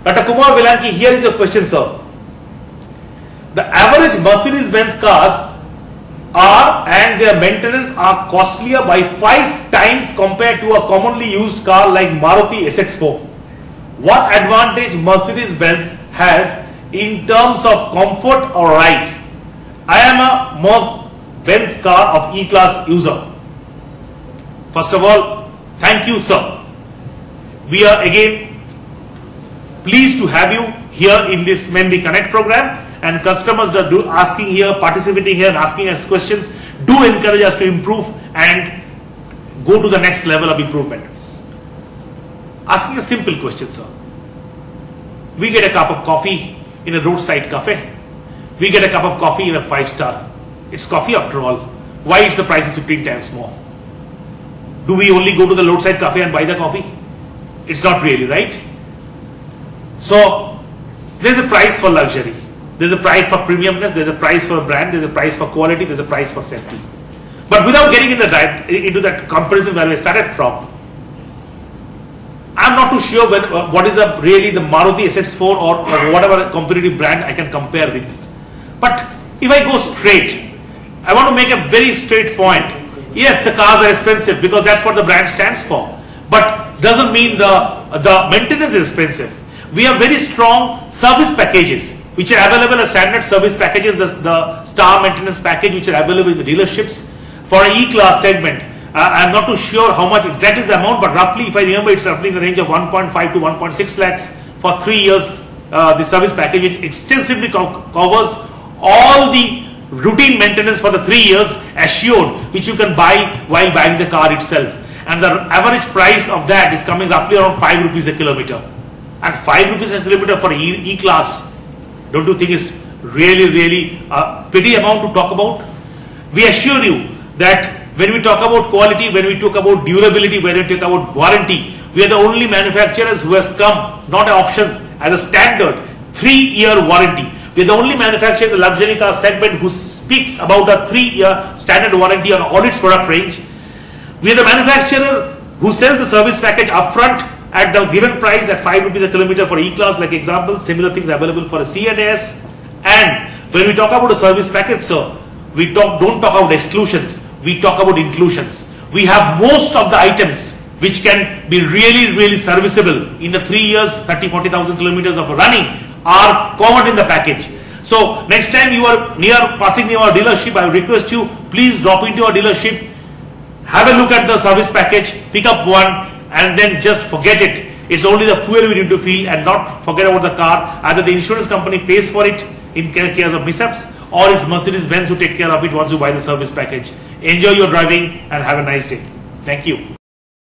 Dr. Kumar Velanki, here is your question, sir. The average Mercedes-Benz cars are and their maintenance are costlier by 5 times compared to a commonly used car like Maruti SX4. What advantage Mercedes-Benz has in terms of comfort or ride? I am a Merc-Benz car of E-Class user. First of all, thank you, sir. We are again pleased to have you here in this Mendy Connect program, and customers that do asking here, participating here and asking us questions do encourage us to improve and go to the next level of improvement. Asking a simple question, sir. We get a cup of coffee in a roadside cafe. We get a cup of coffee in a 5-star. It's coffee after all. Why is the price 15 times more? Do we only go to the roadside cafe and buy the coffee? It's not really, right? So there's a price for luxury. There's a price for premiumness, there's a price for brand, there's a price for quality, there's a price for safety. But without getting into that comparison where we started from, I'm not too sure what is really the Maruti SX4 or whatever competitive brand I can compare with. But if I go straight, I want to make a very straight point. Yes, the cars are expensive because that's what the brand stands for. But doesn't mean the maintenance is expensive. We have very strong service packages which are available as standard service packages, the star maintenance package which are available in the dealerships for an E-Class segment. I'm not too sure how much exactly is the amount, but roughly, if I remember, it's roughly in the range of 1.5 to 1.6 lakhs for 3 years. The service package which extensively covers all the routine maintenance for the 3 years assured, which you can buy while buying the car itself. And the average price of that is coming roughly around 5 rupees a kilometer. And 5 rupees a kilometer for E-Class, don't you think it's really a petty amount to talk about? We assure you that when we talk about quality, when we talk about durability, when we talk about warranty, we are the only manufacturers who has come, not an option, as a standard 3-year warranty. We are the only manufacturer in the luxury car segment who speaks about a 3-year standard warranty on all its product range. We are the manufacturer who sells the service package upfront at the given price at 5 rupees a kilometer for E-Class, like example. Similar things available for a C and S. And when we talk about a service package, sir, we don't talk about exclusions, we talk about inclusions. We have most of the items which can be really serviceable in the 3 years, 30-40,000 kilometers of running are covered in the package. So next time you are near passing near our dealership, I request you, please drop into our dealership, have a look at the service package, pick up one, and then just forget it. It's only the fuel we need to fill and not forget about the car. Either the insurance company pays for it in case of mishaps, or it's Mercedes-Benz who take care of it once you buy the service package. Enjoy your driving and have a nice day. Thank you.